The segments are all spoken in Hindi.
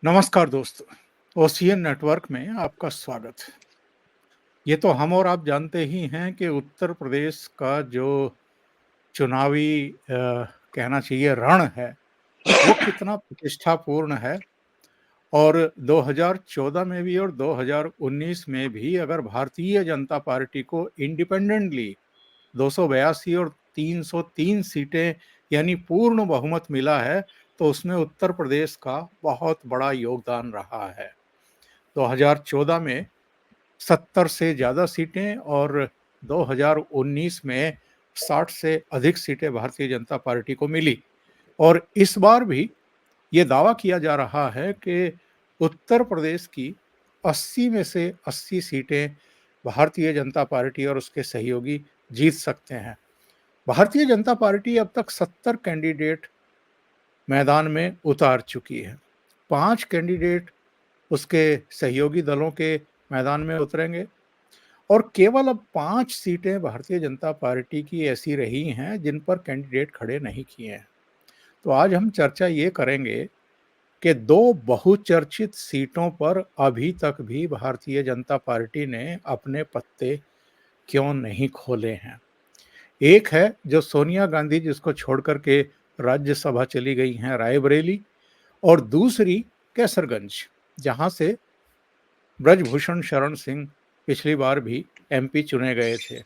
नमस्कार दोस्तों, ओशियन नेटवर्क में आपका स्वागत है। ये तो हम और आप जानते ही हैं कि उत्तर प्रदेश का जो चुनावी कहना चाहिए रण है, वो कितना प्रतिष्ठापूर्ण है और 2014 में भी और 2019 में भी अगर भारतीय जनता पार्टी को इंडिपेंडेंटली 282 और 303 सीटें यानी पूर्ण बहुमत मिला है, तो उसमें उत्तर प्रदेश का बहुत बड़ा योगदान रहा है। 2014 में 70 से ज़्यादा सीटें और 2019 में 60 से अधिक सीटें भारतीय जनता पार्टी को मिली और इस बार भी ये दावा किया जा रहा है कि उत्तर प्रदेश की 80 में से 80 सीटें भारतीय जनता पार्टी और उसके सहयोगी जीत सकते हैं। भारतीय जनता पार्टी अब तक 70 कैंडिडेट मैदान में उतार चुकी है। 5 कैंडिडेट उसके सहयोगी दलों के मैदान में उतरेंगे और केवल अब 5 सीटें भारतीय जनता पार्टी की ऐसी रही हैं जिन पर कैंडिडेट खड़े नहीं किए हैं। तो आज हम चर्चा ये करेंगे कि 2 बहुचर्चित सीटों पर अभी तक भी भारतीय जनता पार्टी ने अपने पत्ते क्यों नहीं खोले हैं। एक है जो सोनिया गांधी जिसको छोड़ कर के राज्यसभा चली गई हैं, रायबरेली, और दूसरी कैसरगंज, जहां से ब्रजभूषण शरण सिंह पिछली बार भी एमपी चुने गए थे।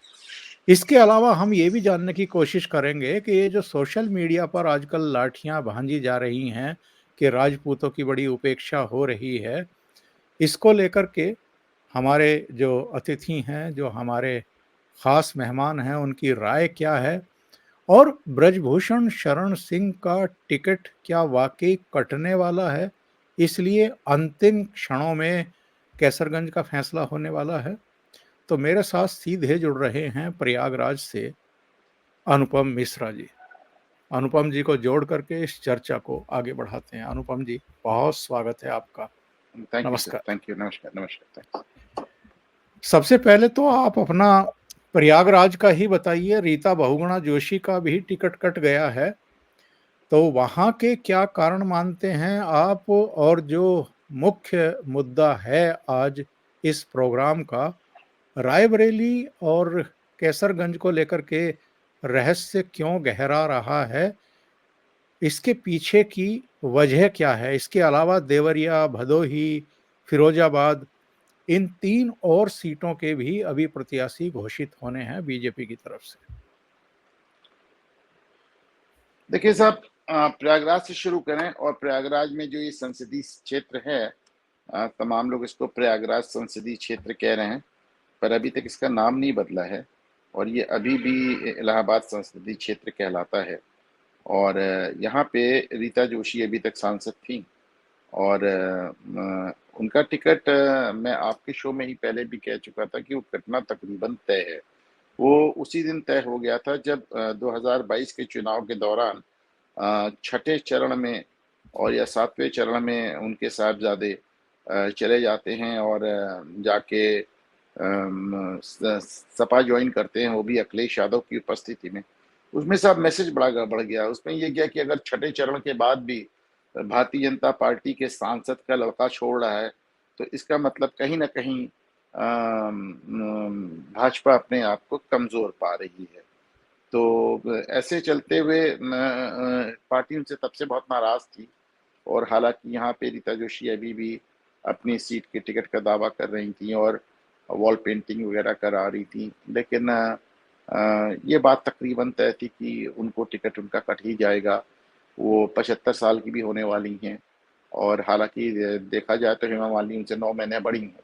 इसके अलावा हम ये भी जानने की कोशिश करेंगे कि ये जो सोशल मीडिया पर आजकल लाठियां भांजी जा रही हैं कि राजपूतों की बड़ी उपेक्षा हो रही है, इसको लेकर के हमारे जो अतिथि हैं, जो हमारे खास मेहमान हैं, उनकी राय क्या है और ब्रजभूषण शरण सिंह का टिकट क्या वाकई कटने वाला है, इसलिए अंतिम क्षणों में कैसरगंज का फैसला होने वाला है। तो मेरे साथ सीधे जुड़ रहे हैं प्रयागराज से अनुपम मिश्रा जी। अनुपम जी को जोड़ करके इस चर्चा को आगे बढ़ाते हैं। अनुपम जी, बहुत स्वागत है आपका। थैंक यू सर, नमस्कार। थैंक यू, नमस्कार नमस्कार, थैंक्स। सबसे पहले तो आप अपना प्रयागराज का ही बताइए। रीता बहुगुणा जोशी का भी टिकट कट गया है, तो वहाँ के क्या कारण मानते हैं आप? और जो मुख्य मुद्दा है आज इस प्रोग्राम का, रायबरेली और कैसरगंज को लेकर के रहस्य क्यों गहरा रहा है, इसके पीछे की वजह क्या है? इसके अलावा देवरिया, भदोही, फिरोजाबाद, इन 3 और सीटों के भी अभी प्रत्याशी घोषित होने हैं बीजेपी की तरफ से। देखिए साहब, प्रयागराज से शुरू करें और प्रयागराज में जो ये संसदीय क्षेत्र है, तमाम लोग इसको प्रयागराज संसदीय क्षेत्र कह रहे हैं, पर अभी तक इसका नाम नहीं बदला है और ये अभी भी इलाहाबाद संसदीय क्षेत्र कहलाता है। और यहाँ पे रीता जोशी अभी तक सांसद थी और उनका टिकट, मैं आपके शो में ही पहले भी कह चुका था कि वो कटना तकरीबन तय है। वो उसी दिन तय हो गया था जब 2022 के चुनाव के दौरान छठे चरण में और या सातवें चरण में उनके साहबजादे चले जाते हैं और जाके सपा ज्वाइन करते हैं, वो भी अखिलेश यादव की उपस्थिति में। उसमें सब मैसेज बड़ा बढ़ गया। उसमें ये गया कि अगर छठे चरण के बाद भी भारतीय जनता पार्टी के सांसद का लड़का छोड़ रहा है, तो इसका मतलब कहीं ना कहीं भाजपा अपने आप को कमजोर पा रही है। तो ऐसे चलते हुए पार्टी उनसे तब से बहुत नाराज थी और हालांकि यहाँ पे रीता जोशी अभी भी अपनी सीट के टिकट का दावा कर रही थी और वॉल पेंटिंग वगैरह करा रही थी, लेकिन ये बात तकरीबन तय थी कि उनको टिकट उनका कट ही जाएगा। वो 75 साल की भी होने वाली हैं और हालांकि देखा जाए तो हेमा मालिनी उनसे 9 महीने बड़ी हैं,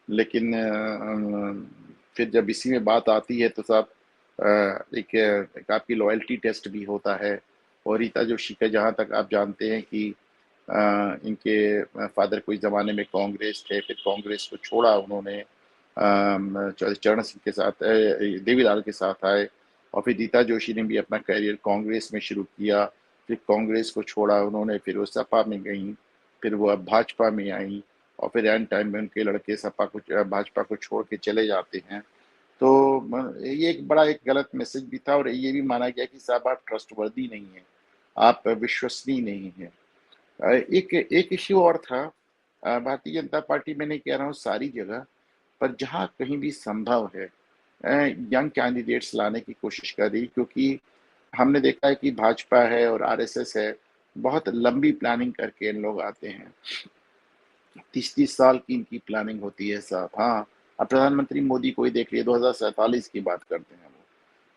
लेकिन फिर जब इसी में बात आती है तो साहब, एक आपकी लॉयल्टी टेस्ट भी होता है। और रीता जोशी का जहाँ तक आप जानते हैं कि इनके फादर कोई ज़माने में कांग्रेस थे, फिर कांग्रेस को छोड़ा उन्होंने, चरण सिंह के साथ, देवीलाल के साथ आए और फिर रीता जोशी ने भी अपना करियर कांग्रेस में शुरू किया। फिर कांग्रेस को छोड़ा उन्होंने, फिर वो सपा में गई, फिर वो अब भाजपा में आई और फिर एंड टाइम में उनके लड़के सपा को भाजपा को छोड़ के चले जाते हैं। तो ये एक बड़ा एक गलत मैसेज भी था और ये भी माना गया कि साहब आप ट्रस्टवर्दी नहीं है, आप विश्वसनीय नहीं है। एक एक इश्यू और था। भारतीय जनता पार्टी, मैं नहीं कह रहा हूँ सारी जगह, पर जहाँ कहीं भी संभव है यंग कैंडिडेट्स लाने की कोशिश कर रही, क्योंकि हमने देखा है कि भाजपा है और आरएसएस है, बहुत लंबी प्लानिंग करके इन लोग आते हैं। 30-30 साल की इनकी प्लानिंग होती है साहब। हाँ, अब प्रधानमंत्री मोदी को ही देख लिए, 2047 की बात करते हैं वो।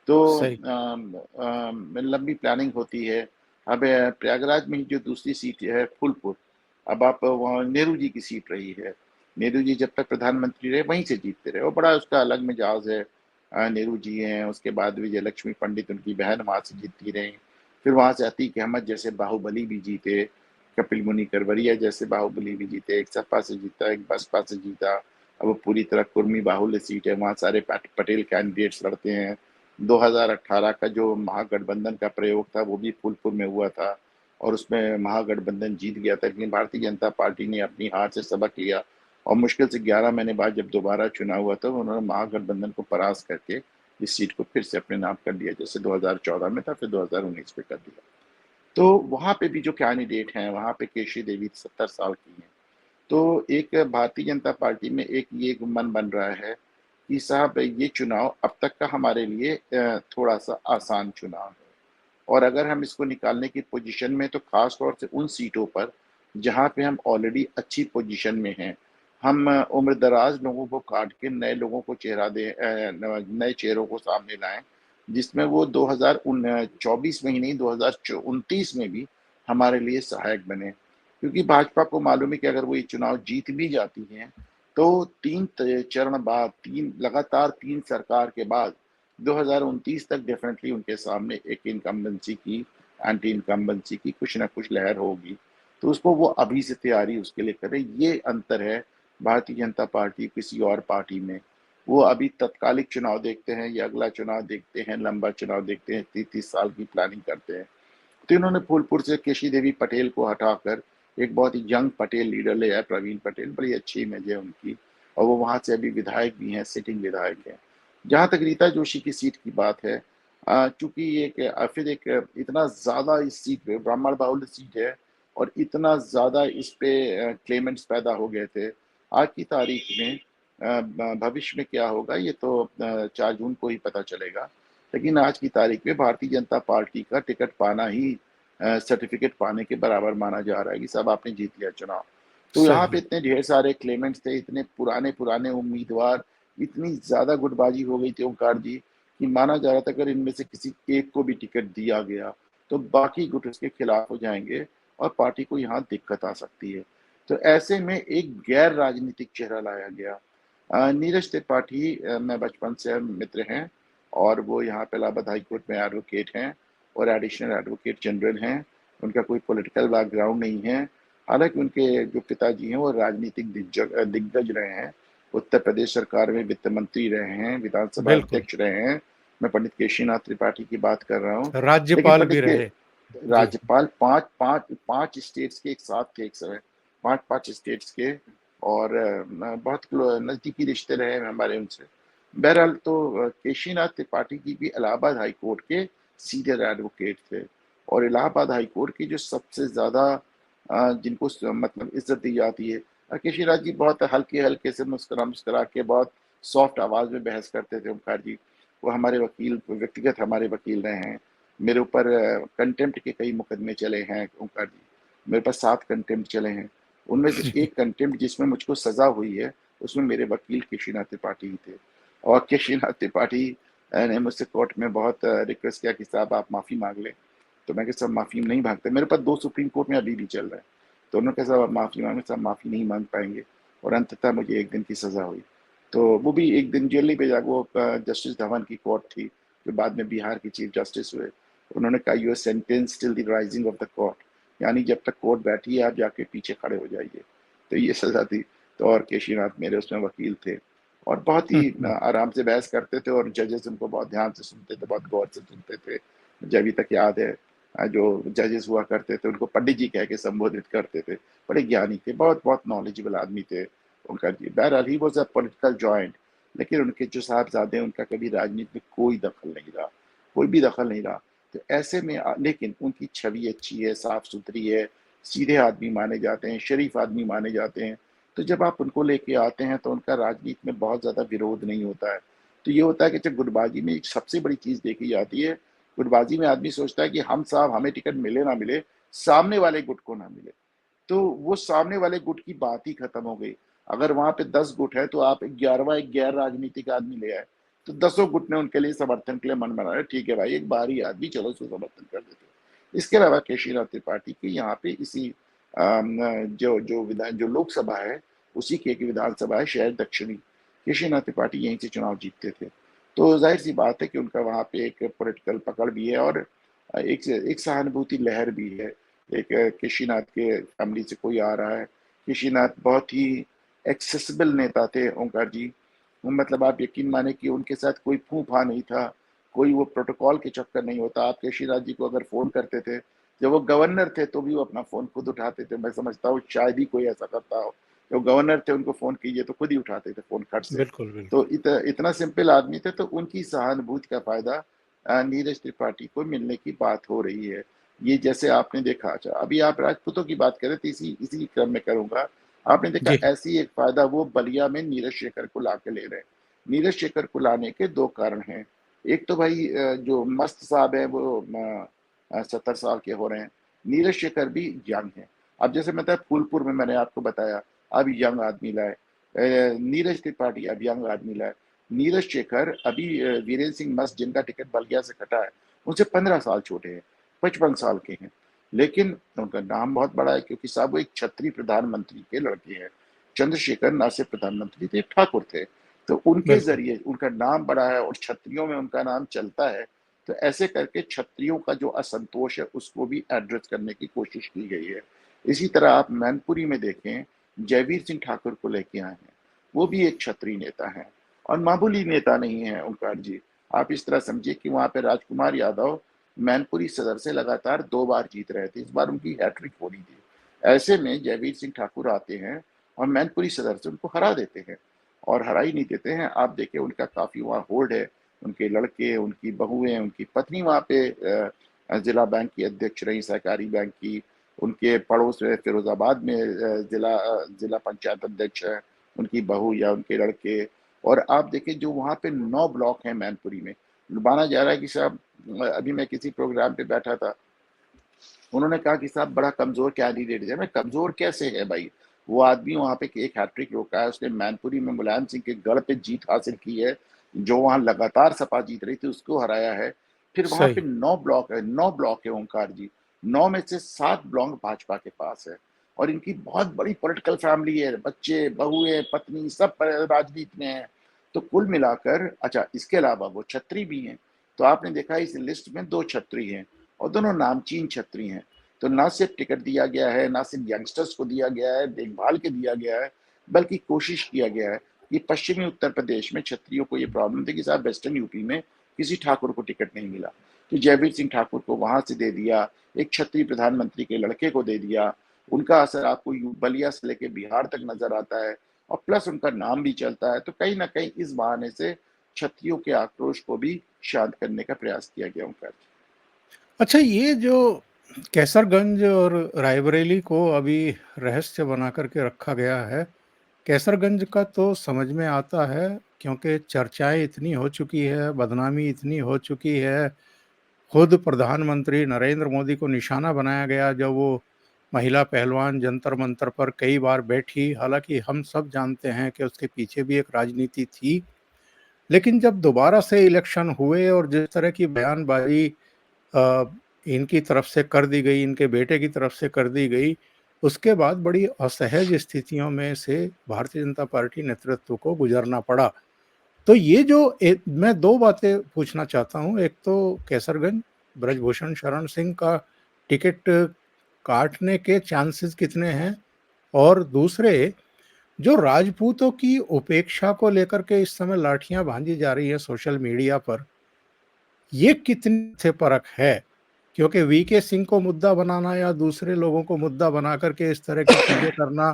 तो सही। लंबी प्लानिंग होती है। अब प्रयागराज में ही जो दूसरी सीट है फूलपुर, अब आप वहाँ नेहरू जी की सीट रही है। नेहरू जी जब तक प्रधानमंत्री रहे वहीं से जीतते रहे, वो बड़ा उसका अलग मिजाज है। नेहरू जी हैं, उसके बाद विजय लक्ष्मी पंडित उनकी बहन वहाँ से जीतती रही। फिर वहाँ से अतीक अहमद जैसे बाहुबली भी जीते, कपिल मुनि करवरिया जैसे बाहुबली भी जीते, एक सपा से जीता, एक बसपा से जीता। अब वो पूरी तरह कुर्मी बाहुल्य सीट है, वहाँ सारे पटेल कैंडिडेट्स लड़ते हैं। 2018 का जो महागठबंधन का प्रयोग था वो भी फूलपुर में हुआ था, और उसमें महागठबंधन जीत गया था, लेकिन भारतीय जनता पार्टी ने अपनी हार से सबक लिया और मुश्किल से 11 महीने बाद जब दोबारा चुनाव हुआ था, उन्होंने महागठबंधन को परास्त करके इस सीट को फिर से अपने नाम कर लिया, जैसे 2014 में था, फिर 2019 में कर दिया। तो वहां पे भी जो कैंडिडेट हैं, वहां पे केशरी देवी 70 साल की हैं। तो एक भारतीय जनता पार्टी में एक ये मन बन रहा है कि साहब ये चुनाव अब तक का हमारे लिए थोड़ा सा आसान चुनाव है, और अगर हम इसको निकालने की पोजीशन में, तो खास तौर से उन सीटों पर जहां पे हम ऑलरेडी अच्छी पोजीशन में हैं, हम उम्र दराज लोगों को काट के नए लोगों को चेहरा दे, नए चेहरों को सामने लाएं, जिसमें वो 2024 में ही नहीं, 2029 में भी हमारे लिए सहायक बने। क्योंकि भाजपा को मालूम है कि अगर वो ये चुनाव जीत भी जाती है, तो चरण बाद, तीन लगातार तीन सरकार के बाद 2029 तक डेफिनेटली उनके सामने एक इनकम्बेंसी की, एंटी इनकम्बेंसी की कुछ ना कुछ लहर होगी। तो उसको वो अभी से तैयारी उसके लिए करे। ये अंतर है भारतीय जनता पार्टी किसी और पार्टी में। वो अभी तत्कालिक चुनाव देखते हैं या अगला चुनाव देखते हैं, लंबा चुनाव देखते हैं, 30-30 साल की प्लानिंग करते हैं। तो इन्होंने फूलपुर से केशी देवी पटेल को हटाकर एक बहुत ही यंग पटेल लीडर ले आए, प्रवीण पटेल, बड़ी अच्छी इमेज है उनकी, और वो वहां से अभी विधायक भी हैं, सिटिंग विधायक हैं। जहां तक रीता जोशी की सीट की बात है, चूंकि फिर एक इतना ज्यादा इस सीट पे ब्राह्मण बाहुल्य सीट है, और इतना ज्यादा इस पे क्लेमेंट्स पैदा हो गए थे। आज की तारीख में भविष्य में क्या होगा ये तो 4 जून को ही पता चलेगा। लेकिन आज की तारीख में भारतीय जनता पार्टी का टिकट पाना ही सर्टिफिकेट पाने के बराबर माना जा रहा है कि साहब आपने जीत लिया चुनाव। तो यहाँ पे सही। इतने ढेर सारे क्लेमेंट्स थे, इतने पुराने पुराने उम्मीदवार, इतनी ज्यादा गुटबाजी हो गई थी ओंकार जी, कि माना जा रहा था अगर इनमें से किसी एक को भी टिकट दिया गया तो बाकी गुट उसके खिलाफ हो जाएंगे और पार्टी को यहाँ दिक्कत आ सकती है। तो ऐसे में एक गैर राजनीतिक चेहरा लाया गया। नीरज त्रिपाठी, मैं बचपन से हम मित्र हैं, और वो यहाँ पे इलाहाबाद हाई कोर्ट में एडवोकेट हैं और एडिशनल एडवोकेट जनरल हैं। उनका कोई पॉलिटिकल बैकग्राउंड नहीं है। हालांकि उनके जो पिताजी हैं वो राजनीतिक दिग्गज रहे हैं, उत्तर प्रदेश सरकार में वित्त मंत्री रहे हैं, विधानसभा बिल्कुल। अध्यक्ष रहे हैं। मैं पंडित केशीनाथ त्रिपाठी की बात कर रहा हूँ। लेकिन राज्यपाल पंडित भी के रहे। जी। राज्यपाल पांच पांच पांच स्टेट्स के एक साथ थे एक समय, पांच पांच स्टेट्स के, और बहुत नजदीकी रिश्ते रहे हैं हमारे उनसे। बहरहाल तो केशीनाथ त्रिपाठी जी भी इलाहाबाद हाई कोर्ट के सीनियर एडवोकेट थे, और इलाहाबाद हाई कोर्ट की जो सबसे ज्यादा जिनको मतलब इज्जत दी जाती है, केशीनाथ जी बहुत हल्के हल्के से मुस्कुरा मुस्कुरा के बहुत सॉफ्ट आवाज में बहस करते थे ओंकार जी। वो हमारे वकील, व्यक्तिगत हमारे वकील रहे हैं। मेरे ऊपर कंटेम्प्ट के कई मुकदमे चले हैं ओंकार जी। मेरे पास 7 कंटेम्प्ट चले हैं। उनमें से एक कंटेम्प्ट जिसमें मुझको सजा हुई है, उसमें मेरे वकील केशीनाथ त्रिपाठी ही थे। और केशीनाथ त्रिपाठी ने मुझसे कोर्ट में बहुत रिक्वेस्ट किया कि साहब आप माफी मांग लें। तो मैं कहा साहब माफी नहीं मांगते, मेरे पास 2 सुप्रीम कोर्ट में अभी भी चल रहा है। तो उन्होंने कहा साहब आप माफी मांगे, साहब माफी नहीं मांग पाएंगे। और अंततः मुझे 1 दिन की सजा हुई। तो वो भी 1 दिन जेल नहीं भेजा, वो जस्टिस धवन की कोर्ट थी, जो बाद में बिहार की चीफ जस्टिस हुए। उन्होंने कहा you are sentence till the rising of the court, यानी जब तक कोर्ट बैठी है आप जाके पीछे खड़े हो जाइए। तो ये सजा थी। तो और केशीनाथ मेरे उसमें वकील थे, और बहुत ही आराम से बहस करते थे, और जजेस उनको बहुत ध्यान से सुनते थे, बहुत गौर से सुनते थे। मुझे अभी तक याद है, जो जजेस हुआ करते थे उनको पंडित जी कह के संबोधित करते थे। बड़े ज्ञानी थे, बहुत बहुत नॉलेजेबल आदमी थे उनका जी। बहरहाल he was a political joint. लेकिन उनके जो साहबजादे, उनका कभी राजनीति में कोई दखल नहीं रहा, कोई भी दखल नहीं रहा। तो ऐसे में लेकिन उनकी छवि अच्छी है, साफ सुथरी है, सीधे आदमी माने जाते हैं, शरीफ आदमी माने जाते हैं। तो जब आप उनको लेके आते हैं तो उनका राजनीति में बहुत ज़्यादा विरोध नहीं होता है। तो ये होता है कि जब गुटबाज़ी में एक सबसे बड़ी चीज़ देखी जाती है, गुटबाज़ी में आदमी सोचता है कि हम साहब हमें टिकट मिले ना मिले, सामने वाले गुट को ना मिले। तो वो सामने वाले गुट की बात ही खत्म हो गई। अगर वहाँ पे 10 गुट है तो आप 11वां एक गैर राजनीतिक आदमी ले आए, तो दसों गुट ने उनके लिए समर्थन के लिए मन बना लिया, ठीक है भाई एक बाहरी आदमी चलो उसको समर्थन कर देते हैं। इसके अलावा केशरीनाथ त्रिपाठी की यहाँ पे इसी जो लोकसभा है, उसी की एक विधानसभा है शहर दक्षिणी, केशरीनाथ त्रिपाठी यहीं से चुनाव जीतते थे। तो ज़ाहिर-सी बात है कि उनका वहाँ पे एक पॉलिटिकल पकड़ भी है और एक सहानुभूति लहर भी है। एक केशीनाथ के फैमिली से कोई आ रहा है। केशीनाथ बहुत ही एक्सेसिबल नेता थे ओंकार जी। मतलब आप यकीन माने कि उनके साथ कोई फूँ-फाँ नहीं था, कोई वो प्रोटोकॉल के चक्कर नहीं होता। आप केशीनाथ जी को अगर फ़ोन करते थे, जब वो गवर्नर थे तो भी वो अपना फ़ोन खुद उठाते थे। मैं समझता हूँ शायद ही कोई ऐसा करता हो। जब गवर्नर थे उनको फ़ोन कीजिए तो खुद ही उठाते थे फ़ोन खट से। बिल्कुल, बिल्कुल। तो इतना सिंपल आदमी थे तो उनकी सहानुभूति का फ़ायदा नीरज त्रिपाठी को मिलने की बात हो रही है। ये जैसे आपने देखा अच्छा अभी आप राजपूतों की बात करें तो इसी इसी क्रम में करूँगा। आपने देखा जी, ऐसी एक फ़ायदा वो बलिया में नीरज शेखर को लाके ले रहे हैं। नीरज शेखर को लाने के 2 कारण हैं। एक तो भाई जो मस्त साहब हैं वो 70 साल के हो रहे हैं। नीरज शेखर भी यंग हैं। अब जैसे मतलब फूलपुर में मैंने आपको बताया, अब यंग आदमी लाए। नीरज त्रिपाठी अब यंग आदमी लाए। नीरज शेखर अभी वीरेंद्र सिंह मस्त जिनका टिकट बलिया से कटा है, उनसे 15 साल छोटे हैं, 55 साल के हैं। लेकिन उनका नाम बहुत बड़ा है क्योंकि साहब वो एक छत्री प्रधानमंत्री के लड़के हैं। चंद्रशेखर ना सिर्फ प्रधानमंत्री थे, ठाकुर थे। तो उनके बिल्कुल। ज़रिए उनका नाम बड़ा है और छत्रियों में उनका नाम चलता है। तो ऐसे करके छत्रियों का जो असंतोष है, उसको भी एड्रेस करने की कोशिश की गई है। इसी तरह आप मैनपुरी में देखें, जयवीर सिंह ठाकुर को लेके आए हैं। वो भी एक क्षत्रिय नेता हैं और मामूली नेता नहीं है ओंकार जी। आप इस तरह समझिए कि वहाँ पे राजकुमार यादव मैनपुरी सदर से लगातार 2 बार जीत रहे थे। इस बार उनकी हैट्रिक हो रही थी। ऐसे में जयवीर सिंह ठाकुर आते हैं और मैनपुरी सदर से उनको हरा देते हैं और हरा ही नहीं देते हैं। आप देखिए उनका काफ़ी वहाँ होल्ड है। उनके लड़के, उनकी बहुएँ, उनकी पत्नी वहाँ पे जिला बैंक की अध्यक्ष रहीं, सहकारी बैंक की। उनके पड़ोस में फिरोज़ाबाद में जिला पंचायत अध्यक्ष हैं, उनकी बहू या उनके लड़के। और आप देखिए जो वहाँ पे 9 ब्लॉक हैं मैनपुरी में, माना जा रहा है कि साहब अभी मैं किसी प्रोग्राम पे बैठा था, उन्होंने कहा कि साहब बड़ा कमज़ोर कैंडिडेट है। मैं कमज़ोर कैसे है भाई? वो आदमी वहाँ पे एक हैट्रिक रोका है, उसने मैनपुरी में मुलायम सिंह के गढ़ पे जीत हासिल की है, जो वहाँ लगातार सपा जीत रही थी उसको हराया है। फिर वहाँ पे सही। 9 ब्लॉक है ओंकार जी, 9 में से 7 ब्लॉक भाजपा के पास है और इनकी बहुत बड़ी पॉलिटिकल फैमिली है, बच्चे, बहुएँ, पत्नी सब राजनीति में हैं। तो कुल मिलाकर अच्छा इसके अलावा वो छत्री भी हैं, तो आपने देखा इस लिस्ट में 2 छत्री हैं और दोनों नामचीन छत्री हैं। तो ना सिर्फ टिकट दिया गया है, ना सिर्फ यंगस्टर्स को दिया गया है, देखभाल के दिया गया है, बल्कि कोशिश किया गया है कि पश्चिमी उत्तर प्रदेश में क्षत्रियों को ये प्रॉब्लम थी कि साहब वेस्टर्न यूपी में किसी ठाकुर को टिकट नहीं मिला। तो जयवीर सिंह ठाकुर को वहाँ से दे दिया, एक क्षत्रिय प्रधानमंत्री के लड़के को दे दिया। उनका असर आपको बलिया से लेके बिहार तक नज़र आता है और प्लस उनका नाम भी चलता है। तो कहीं न कहीं इस बहाने से क्षत्रियों के आक्रोश को भी शांत करने का प्रयास किया गया उनका। अच्छा, ये जो कैसरगंज और रायबरेली को अभी रहस्य बना कर के रखा गया है, कैसरगंज का तो समझ में आता है क्योंकि चर्चाएँ इतनी हो चुकी है, बदनामी इतनी हो चुकी है, खुद प्रधानमंत्री नरेंद्र मोदी को निशाना बनाया गया जब वो महिला पहलवान जंतर-मंतर पर कई बार बैठी। हालाँकि हम सब जानते हैं कि उसके पीछे भी एक राजनीति थी। लेकिन जब दोबारा से इलेक्शन हुए और जिस तरह की बयानबाज़ी अ, इनकी तरफ से कर दी गई, इनके बेटे की तरफ से कर दी गई, उसके बाद बड़ी असहज स्थितियों में से भारतीय जनता पार्टी नेतृत्व को गुज़रना पड़ा। तो ये जो मैं 2 बातें पूछना चाहता हूँ, एक तो कैसरगंज ब्रजभूषण शरण सिंह का टिकट काटने के चांसेस कितने हैं? और दूसरे जो राजपूतों की उपेक्षा को लेकर के इस समय लाठियाँ भांजी जा रही है सोशल मीडिया पर, ये कितनी तथ्यपरक है? क्योंकि वीके सिंह को मुद्दा बनाना या दूसरे लोगों को मुद्दा बना कर के इस तरह की चीज़ें करना,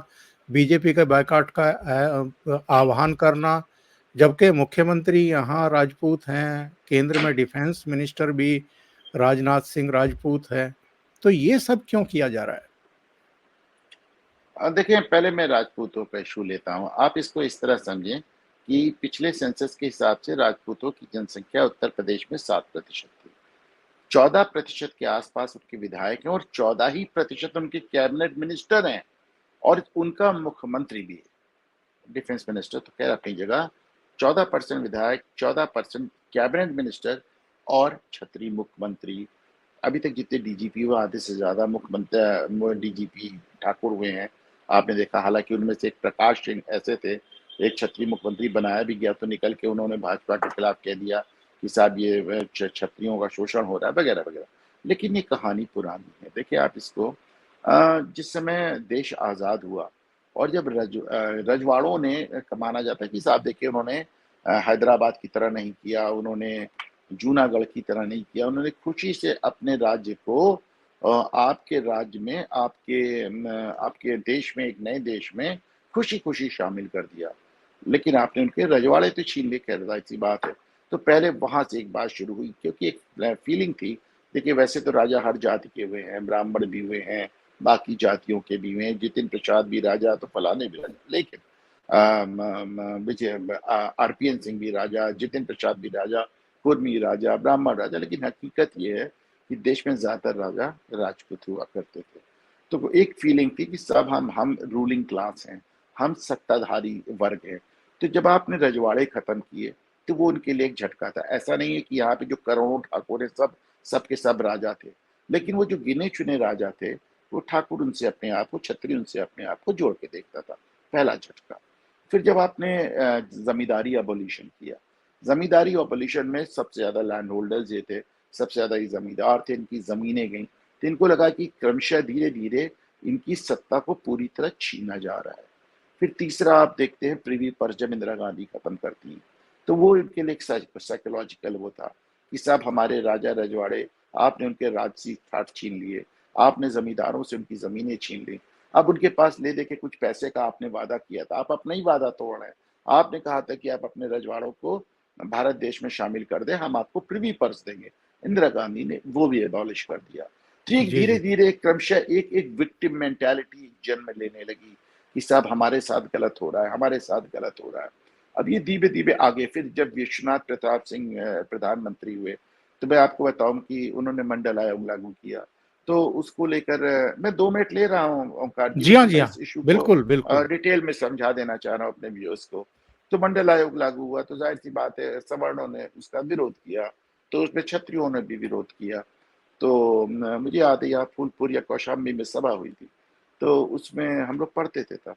बीजेपी के बायकॉट का आह्वान करना, जबकि मुख्यमंत्री यहाँ राजपूत हैं, केंद्र में डिफेंस मिनिस्टर भी राजनाथ सिंह राजपूत हैं। तो ये सब क्यों किया जा रहा है? देखिए, पहले मैं राजपूतों का इश्यू लेता हूँ। आप इसको इस तरह समझें कि पिछले सेंसस के हिसाब से राजपूतों की जनसंख्या उत्तर प्रदेश में 7% थी। 14% के आसपास उनके विधायक हैं और 14% उनके कैबिनेट मिनिस्टर हैं और उनका मुख्यमंत्री भी है। डिफेंस मिनिस्टर तो खैर अपनी जगह, 14% विधायक, 14% कैबिनेट मिनिस्टर और छत्री मुख्यमंत्री। अभी तक जितने डीजीपी हुए आधे से ज्यादा मुख्यमंत्री डीजीपी ठाकुर हुए हैं, आपने देखा। हालांकि उनमें से एक प्रकाश सिंह ऐसे थे, एक छत्री मुख्यमंत्री बनाया भी गया तो निकल के उन्होंने भाजपा के खिलाफ कह दिया कि साहब ये छत्रियों का शोषण हो रहा है वगैरह वगैरह। लेकिन ये कहानी पुरानी है। देखिए आप इसको, जिस समय देश आजाद हुआ और जब रजवाड़ों ने, माना जाता है कि साहब देखिए उन्होंने हैदराबाद की तरह नहीं किया, उन्होंने जूनागढ़ की तरह नहीं किया, उन्होंने खुशी से अपने राज्य को आपके राज्य में, आपके देश में, एक नए देश में खुशी खुशी शामिल कर दिया। लेकिन आपने उनके रजवाड़े तो छीन लिए, कह रहा ऐसी बात है। तो पहले वहां से एक बात शुरू हुई, क्योंकि एक फीलिंग थी। देखिए वैसे तो राजा हर जाति के हुए हैं, ब्राह्मण भी हुए हैं, बाकी जातियों के भी हुए हैं, जितिन प्रसाद भी राजा तो फलाने भी राजा, लेकिन विजय आरपीएन सिंह भी राजा, जितिन प्रसाद भी राजा, कुर्मी राजा, ब्राह्मण राजा। लेकिन हकीकत ये है कि देश में ज्यादातर राजा राजपूत हुआ करते थे। तो एक फीलिंग थी कि सब हम रूलिंग क्लास हैं, हम सत्ताधारी वर्ग हैं। तो जब आपने रजवाड़े खत्म किए तो वो उनके लिए एक झटका था। ऐसा नहीं है कि यहाँ पे जो करोड़ों ठाकुर है सब के सब राजा थे, लेकिन वो जो गिने चुने राजा थे, वो ठाकुर उनसे अपने आप को, छत्री उनसे अपने आप को जोड़ के देखता था। पहला झटका। फिर जब आपने जमींदारी अबोलिशन किया, जमींदारी अबोलिशन में सबसे ज्यादा लैंड होल्डर्स ये थे, सबसे ज्यादा ये जमींदार थे, इनकी जमीनें गई, तो इनको लगा कि क्रमशः धीरे धीरे इनकी सत्ता को पूरी तरह छीना जा रहा है। फिर तीसरा आप देखते हैं प्रिवी पर्स, जब इंदिरा गांधी खत्म करती हैं, तो वो इनके लिए एक साइकोलॉजिकल वो था कि साहब हमारे राजा रजवाड़े, आपने उनके राजसी ठाट छीन लिए, आपने जमींदारों से उनकी जमीनें छीन ली। अब उनके पास ले दे के कुछ पैसे का आपने वादा किया था, आप अपना ही वादा तोड़ रहे हैं। आपने कहा था कि आप अपने रजवाड़ों को भारत देश में शामिल कर दे, हम आपको प्रिवी पर्स देंगे। इंदिरा गांधी ने वो भी एबॉलिश कर दिया। ठीक जी, धीरे जी। धीरे क्रमशः एक एक विक्टिम मेंटालिटी जन्म लेने लगी कि साहब हमारे साथ गलत हो रहा है, हमारे साथ गलत हो रहा है। अब ये धीरे धीरे आगे, फिर जब विश्वनाथ प्रताप सिंह प्रधानमंत्री हुए, तो मैं आपको बताऊं कि उन्होंने मंडल आयोग लागू किया। तो उसको लेकर मैं 2 मिनट ले रहा हूँ ओंकार जी, जी हाँ, लेकिन जी मैं हाँ। इस इशू को बिल्कुल, बिल्कुल। डिटेल में समझा देना चाह रहा हूँ अपने व्यूअर्स को। तो मंडल आयोग लागू हुआ तो जाहिर सी बात है सवर्णों ने उसका विरोध किया, तो उसमें क्षत्रियों ने भी विरोध किया। तो मुझे याद है यहाँ फूलपुर या कौशाम्बी में सभा हुई थी, तो उसमें हम लोग पढ़ते थे तब।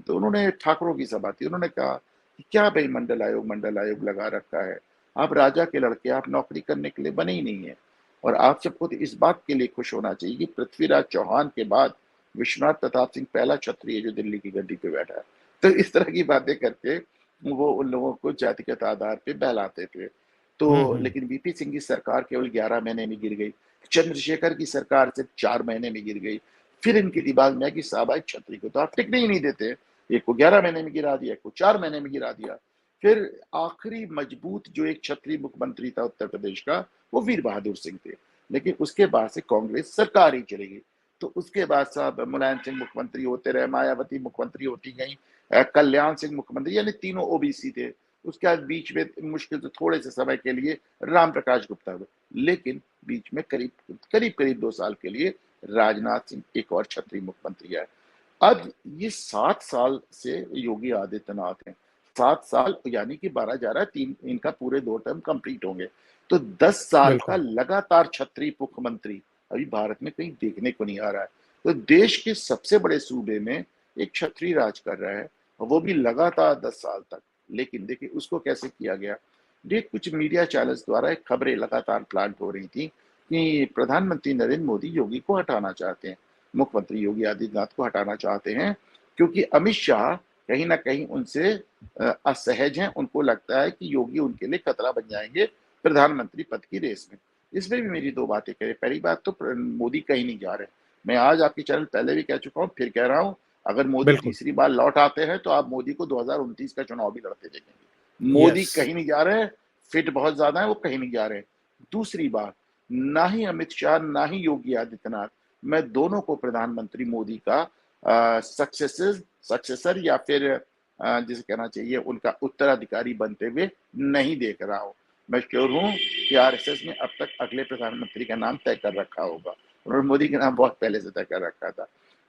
तो उन्होंने, ठाकुरों की सभा थी, उन्होंने कहा कि क्या भाई मंडल आयोग लगा रखा है, आप राजा के लड़के, आप नौकरी करने के लिए बने ही नहीं है। और आप सबको तो इस बात के लिए खुश होना चाहिए कि पृथ्वीराज चौहान के बाद विश्वनाथ प्रताप सिंह पहला क्षत्रिय है जो दिल्ली की गद्दी पे बैठा है। तो इस तरह की बातें करके वो उन लोगों को जातिगत आधार पे बहलाते थे। तो हुँ। लेकिन वीपी सिंह की सरकार केवल 11 महीने में गिर गई, चंद्रशेखर की सरकार सिर्फ 4 महीने में गिर गई। फिर इनके दिमाग में आया कि साहब भाई छत्री को तो आप टिकने ही नहीं देते, एक को 11 महीने में गिरा दिया, एक को 4 महीने में गिरा दिया। फिर आखिरी मजबूत जो एक छत्री मुख्यमंत्री था उत्तर प्रदेश का, वो वीर बहादुर सिंह थे। लेकिन उसके बाद से कांग्रेस सरकार ही चली गई। तो उसके बाद साहब मुलायम सिंह मुख्यमंत्री होते रहे, मायावती मुख्यमंत्री होती गई, कल्याण सिंह मुख्यमंत्री, यानी तीनों ओबीसी थे। उसके बाद बीच में मुश्किल से थोड़े से समय के लिए राम प्रकाश गुप्ता हुए, लेकिन बीच में करीब करीब करीब 2 साल के लिए राजनाथ सिंह एक और छत्री मुख्यमंत्री आए। अब ये 7 साल से योगी आदित्यनाथ हैं, 7 साल यानी कि 12 जा रहा है, तीन इनका पूरे 2 टर्म कंप्लीट होंगे। तो 10 साल का बिल्कुल। लगातार छत्री मुख्यमंत्री अभी भारत में कहीं देखने को नहीं आ रहा है। तो देश के सबसे बड़े सूबे में एक छत्री राज कर रहा है, और वो भी लगातार 10 साल तक। लेकिन देखिए उसको कैसे किया गया। ये कुछ मीडिया चैनल्स द्वारा एक खबरें लगातार प्लांट हो रही थी कि प्रधानमंत्री नरेंद्र मोदी योगी को हटाना चाहते हैं, मुख्यमंत्री योगी आदित्यनाथ को हटाना चाहते हैं, क्योंकि अमित शाह कहीं ना कहीं उनसे असहज हैं। उनको लगता है कि योगी उनके लिए खतरा बन जाएंगे प्रधानमंत्री पद की रेस में। इसमें भी मेरी 2 बातें करें। पहली बात तो मोदी कहीं नहीं जा रहे। मैं आज आपके चैनल पहले भी कह चुका हूं, फिर कह रहा हूं, अगर मोदी बिल्कुल। तीसरी बार लौट आते हैं तो आप मोदी को 2029 का चुनाव भी लड़ते देखेंगे। मोदी यस। कहीं नहीं जा रहे हैं, फिट बहुत ज्यादा है, वो कहीं नहीं जा रहे हैं। दूसरी बात, ना ही अमित शाह ना ही योगी आदित्यनाथ, मैं दोनों को प्रधानमंत्री मोदी का सक्सेसर या फिर जिसे कहना चाहिए उनका उत्तराधिकारी बनते हुए नहीं देख रहा हूँ। मैं श्योर हूँ कि आरएसएस ने अब तक अगले प्रधानमंत्री का नाम तय कर रखा होगा। उन्होंने मोदी का नाम बहुत पहले से तय कर रखा था।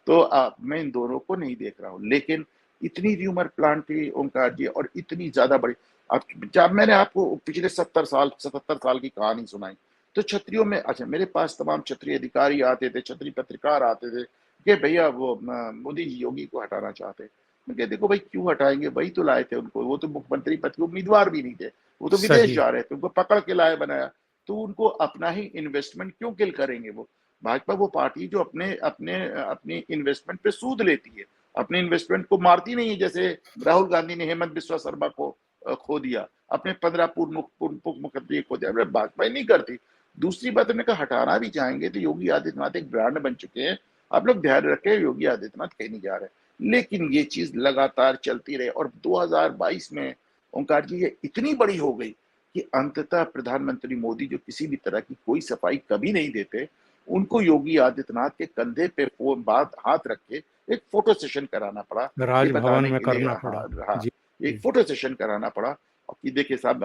तो मैं इन दोनों को नहीं देख रहा हूँ, लेकिन इतनी र्यूमर प्लांट थी ओंकार जी, और इतनी ज्यादा बड़ी। अब जब मैंने आपको पिछले 77 साल की कहानी सुनाई, तो छतरियों में, अच्छा, मेरे पास तमाम छतरी अधिकारी आते थे, छतरी पत्रकार आते थे कि भैया वो मोदी जी योगी को हटाना चाहते। मैं कहा देखो भाई, क्यों हटाएंगे, वही तो लाए थे उनको, वो तो मुख्यमंत्री पद के उम्मीदवार भी नहीं थे, वो तो विदेश सही। जा रहे थे, उनको पकड़ के लाए बनाया। तो उनको अपना ही इन्वेस्टमेंट क्यों किल करेंगे वो? भाजपा वो पार्टी जो अपने अपने अपने इन्वेस्टमेंट पे सूद लेती है, अपने इन्वेस्टमेंट को मारती नहीं है। जैसे राहुल गांधी ने हेमंत बिस्वा शर्मा को खो दिया, अपने 15 पूर्व मुख्यमंत्री खो दिया, भाजपा ही नहीं करती। दूसरी बात, हमने कहा हटाना भी चाहेंगे तो योगी आदित्यनाथ एक ब्रांड बन चुके हैं। आप लोग ध्यान रखें, योगी आदित्यनाथ कहीं नहीं जा रहे। लेकिन ये चीज लगातार चलती रहे, और 2022 में ओंकार जी ये इतनी बड़ी हो गई कि अंततः प्रधानमंत्री मोदी, जो किसी भी तरह की कोई सफाई कभी नहीं देते, उनको योगी आदित्यनाथ के कंधे पे फोन बात हाथ रख के एक फोटो सेशन कराना पड़ा, ये राजभवन बताने में के लिए, करना हाँ पड़ा। हाँ, जी, एक जी। फोटो सेशन कराना पड़ा, और कि देखिए साहब,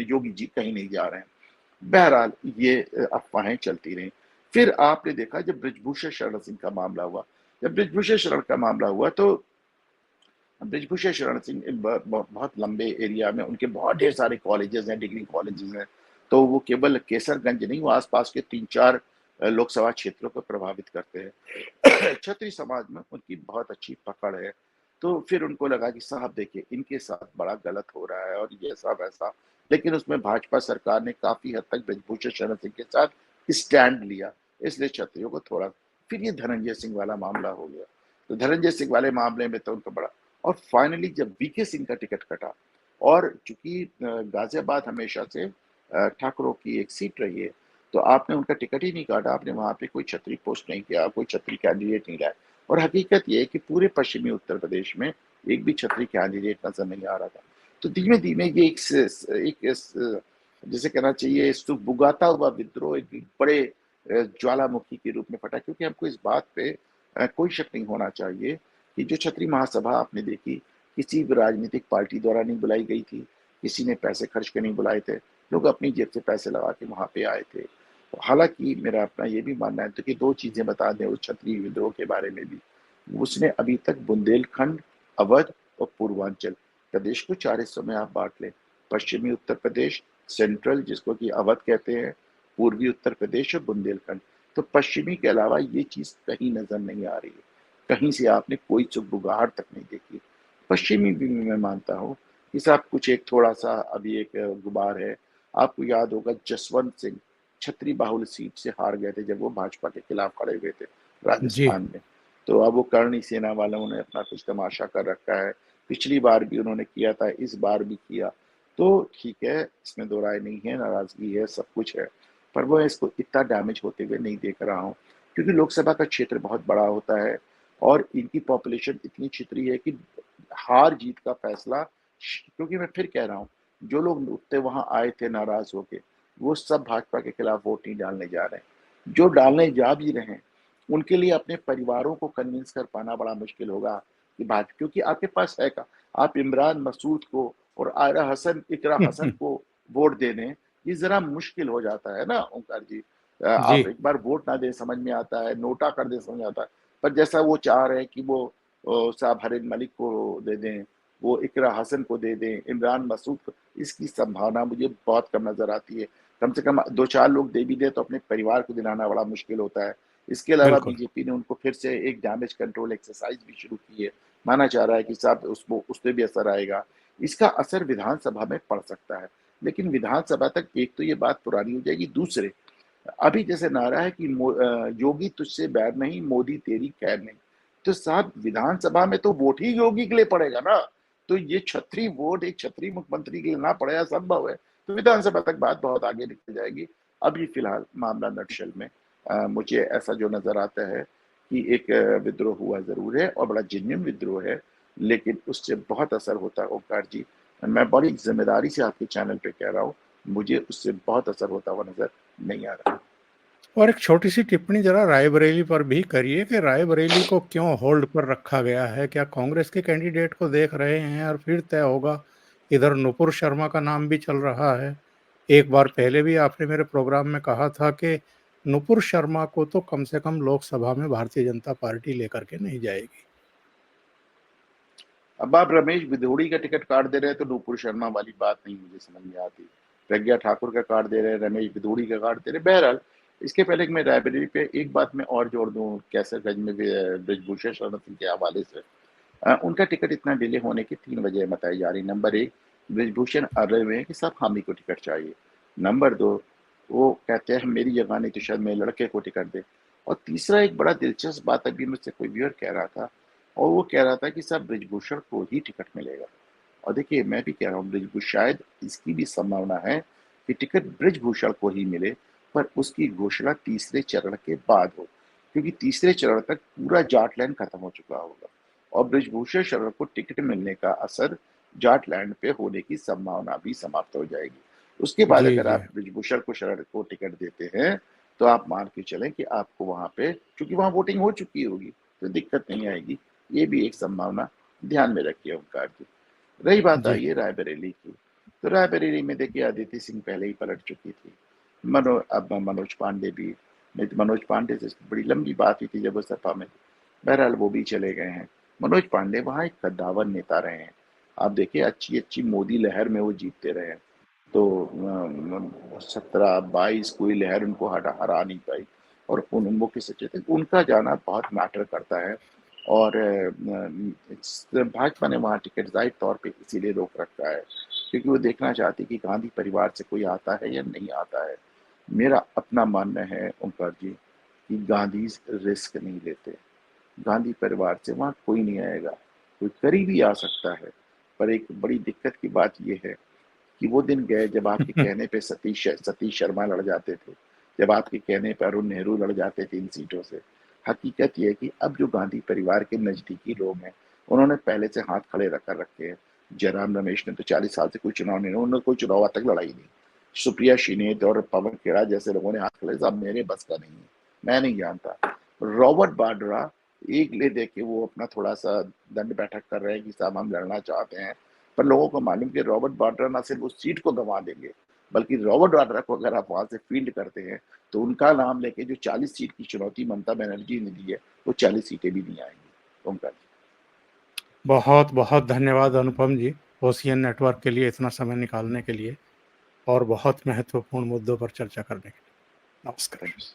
योगी जी कहीं नहीं जा रहे हैं। बहरहाल ये अफवाहें चलती रही। फिर आपने देखा जब ब्रिजभूषण शरण सिंह का मामला हुआ, जब ब्रिजभूषण शरण का मामला हुआ, तो ब्रिजभूषण शरण सिंह बहुत लंबे एरिया में, उनके बहुत ढेर सारे कॉलेजेस हैं, डिग्री कॉलेजेस हैं। तो वो केवल केसरगंज नहीं, वो आसपास के 3-4 लोकसभा क्षेत्रों को प्रभावित करते हैं। क्षत्रिय समाज में उनकी बहुत अच्छी पकड़ है। तो फिर उनको लगा कि साहब देखिए, इनके साथ बड़ा गलत हो रहा है और ये सब ऐसा। लेकिन उसमें भाजपा सरकार ने काफी हद तक ब्रिजभूषण शरण सिंह के साथ स्टैंड लिया, इसलिए क्षत्रियों को थोड़ा। फिर ये धनंजय सिंह वाला मामला हो गया, तो धनंजय सिंह वाले मामले में तो उनको बड़ा। और फाइनली जब वीके सिंह का टिकट कटा, और चूंकि गाजियाबाद हमेशा से ठाकुरों की एक सीट रही है, तो आपने उनका टिकट ही नहीं काटा, आपने वहां पे कोई छतरी पोस्ट नहीं किया, कोई छतरी कैंडिडेट नहीं लाया। और हकीकत ये है कि पूरे पश्चिमी उत्तर प्रदेश में एक भी छतरी कैंडिडेट नजर नहीं आ रहा था। तो धीमे धीमे ये जिसे कहना चाहिए सुगबुगाता हुआ विद्रोह एक बड़े ज्वालामुखी के रूप में फटा, क्योंकि हमको इस बात पे कोई शक नहीं होना चाहिए कि जो छतरी महासभा आपने देखी, किसी भी राजनीतिक पार्टी द्वारा नहीं बुलाई गई थी, किसी ने पैसे खर्च के नहीं बुलाए थे, लोग अपनी जेब से पैसे लगा के वहां पे आए थे। हालांकि मेरा अपना ये भी मानना है, तो कि दो चीजें बता दें उस छतरी विद्रोह के बारे में भी। उसने अभी तक बुंदेलखंड, अवध और पूर्वांचल प्रदेश को 4 हिस्सों में आप बांट लें। पश्चिमी उत्तर प्रदेश, सेंट्रल जिसको कि अवध कहते हैं, पूर्वी उत्तर प्रदेश और बुंदेलखंड। तो पश्चिमी के अलावा ये चीज कहीं नजर नहीं आ रही है, कहीं से आपने कोई चुगबुगाहट तक नहीं देखी। पश्चिमी भी मैं मानता हूँ कि साहब कुछ एक थोड़ा सा अभी एक गुबार है। आपको याद होगा जसवंत सिंह छतरी बाहुल सीट से हार गए थे जब वो भाजपा के खिलाफ खड़े हुए थे जी, राजस्थान में। तो अब वो करणी सेना वालों ने अपना कुछ तमाशा कर रखा है। पिछली बार भी उन्होंने किया था, इस बार भी किया। तो ठीक है, इसमें दो राय नहीं है, नाराजगी है, सब कुछ है। पर वो इसको इतना डैमेज होते हुए नहीं देख रहा हूँ, क्योंकि लोकसभा का क्षेत्र बहुत बड़ा होता है, और इनकी पॉपुलेशन इतनी छितरी है कि हार जीत का फैसला, क्योंकि मैं फिर कह रहा हूँ, जो लोग उतने वहां आए थे नाराज होके, वो सब भाजपा के खिलाफ वोट नहीं डालने जा रहे हैं। जो डालने जा भी रहे हैं, उनके लिए अपने परिवारों को कन्विंस कर पाना बड़ा मुश्किल होगा कि भाजपा, क्योंकि आपके पास है का, आप इमरान मसूद को और इकरा हसन को वोट दे दें, ये जरा मुश्किल हो जाता है ना ओंकार जी। जी, आप एक बार वोट ना दे समझ में आता है, नोटा कर दे समझ में आता है। पर जैसा वो चाह रहे हैं कि वो साहब हरीन मलिक को दे दें, वो इकरा हसन को दे दें, इमरान मसूद को, इसकी संभावना मुझे बहुत कम नजर आती है। कम से कम 2-4 लोग दे भी दे तो अपने परिवार को दिलाना बड़ा मुश्किल होता है। इसके अलावा बिल्कुल। बीजेपी ने उनको फिर से एक डैमेज कंट्रोल एक्सरसाइज भी शुरू की है। माना जा रहा है कि साहब उसको उस पर भी असर आएगा। इसका असर विधानसभा में पड़ सकता है, लेकिन विधानसभा तक एक तो ये बात पुरानी हो जाएगी। दूसरे, अभी जैसे नारा है कि योगी तुझसे बैर नहीं, मोदी तेरी खैर नहीं। तो साहब विधानसभा में तो वोट ही योगी के लिए पड़ेगा ना। तो ये छतरी वोट एक छतरी मुख्यमंत्री के लिए ना पड़े, असंभव है। तो विधानसभा तक बात बहुत आगे निकल जाएगी। अभी फिलहाल मामला नटशल में मुझे ऐसा जो नजर आता है कि एक विद्रोह हुआ जरूर है, और बड़ा जेन्युइन विद्रोह है, लेकिन उससे बहुत असर होता है ओंकार जी। मैं बड़ी जिम्मेदारी से आपके चैनल पे कह रहा हूँ, मुझे उससे बहुत असर होता हुआ नजर नहीं आ रहा। और एक छोटी-सी टिप्पणी ज़रा रायबरेली पर भी करिए कि रायबरेली को क्यों होल्ड पर रखा गया है? क्या कांग्रेस के कैंडिडेट को देख रहे हैं और फिर तय होगा? इधर नुपुर शर्मा का नाम भी चल रहा है। एक बार पहले भी आपने मेरे प्रोग्राम में कहा था कि नुपुर शर्मा को तो कम से कम लोकसभा में भारतीय जनता पार्टी लेकर के नहीं जाएगी। अब आप रमेश भिदोड़ी का टिकट काट दे रहे हैं तो नुपुर शर्मा वाली बात नहीं मुझे समझ में आती। प्रज्ञा ठाकुर का काट दे रहे हैं, रमेश भिदोड़ी का काट दे रहे हैं। बहरहाल इसके पहले कि मैं रायबरेली पे एक बात मैं और जोड़ दूं कैसरगंज में ब्रिजभूषण शरण सिंह के हवाले से। उनका टिकट इतना डिले होने की 3 वजह बताई जा रही। नंबर 1, ब्रिजभूषण अर्रे में है कि सब हामी को टिकट चाहिए। नंबर 2, वो कहते हैं मेरी जगह नहीं तो शायद मेरे लड़के को टिकट दे। और तीसरा एक बड़ा दिलचस्प बात अभी मुझसे कोई व्यूअर कह रहा था, और वो कह रहा था कि साहब ब्रिजभूषण को ही टिकट मिलेगा। और देखिए मैं भी कह रहा हूँ ब्रिजभूषण शायद इसकी भी संभावना है कि टिकट ब्रिजभूषण को ही मिले, पर उसकी घोषणा तीसरे चरण के बाद हो, क्योंकि तीसरे चरण तक पूरा जाट लाइन खत्म हो चुका होगा और ब्रिजभूषण शरण को टिकट मिलने का असर जाट लैंड पे होने की संभावना भी समाप्त हो जाएगी। उसके बाद जी, अगर जी। आप ब्रिजभूषण को शरण को टिकट देते हैं तो आप मान के चलें कि आपको वहां पे चूंकि वहां वोटिंग हो चुकी होगी तो दिक्कत नहीं आएगी। ये भी एक संभावना ध्यान में रखिए ओंकार जी। रही बात जी। आई है रायबरेली की, तो रायबरेली में देखिए अदिति सिंह पहले ही पलट चुकी थी। अब मनोज पांडे भी, नहीं तो मनोज पांडे से बड़ी लंबी बात हुई थी जब वो सपा में थे। बहरहाल वो भी चले गए हैं। मनोज पांडे वहां एक कद्दावर नेता रहे हैं। आप देखिए अच्छी अच्छी मोदी लहर में वो जीतते रहे हैं। तो 17-22 कोई लहर उनको हरा नहीं पाई और उन वो किस सच्चे थे उनका जाना बहुत मैटर करता है। और भाजपा ने वहाँ टिकट जाहिर तौर पे इसीलिए रोक रखा है क्योंकि वो देखना चाहती कि गांधी परिवार से कोई आता है या नहीं आता है। मेरा अपना मानना है ओंकार जी कि गांधी रिस्क नहीं लेते। गांधी परिवार से वहाँ कोई नहीं आएगा, कोई करीब ही आ सकता है। पर एक बड़ी दिक्कत की बात यह है कि वो दिन गए जब आपके कहने पे सतीश शर्मा लड़ जाते थे, जब आपके कहने पे अरुण नेहरू लड़ जाते थे इन सीटों से। हकीकत ये है कि अब जो गांधी परिवार के नजदीकी लोग हैं उन्होंने पहले से हाथ खड़े रख कर रखे हैं। जयराम रमेश ने तो 40 साल से कोई चुनाव नहीं, उन्होंने कोई चुनाव आज तक लड़ाई नहीं। सुप्रिया शिनेत और पवन खेड़ा जैसे लोगों ने हाथ खड़े, साहब मेरे बस का नहीं है, मैं नहीं जानता। रॉबर्ट बाड्रा एक ले दे के वो अपना थोड़ा सा दंड बैठक कर रहे हैं कि साहब हम लड़ना चाहते हैं। पर लोगों को मालूम कि रॉबर्ट वाड्रा ना सिर्फ उस सीट को गंवा देंगे, बल्कि रॉबर्ट वाड्रा को अगर आप वहां से फील्ड करते हैं तो उनका नाम लेके जो 40 सीट की चुनौती ममता बनर्जी ने दी है वो 40 सीटें भी नहीं आएंगी ओंकार जी। बहुत-बहुत धन्यवाद अनुपम जी, ओशियन नेटवर्क के लिए इतना समय निकालने के लिए और बहुत महत्वपूर्ण मुद्दों पर चर्चा करने के लिए। नमस्कार। थैंक्स।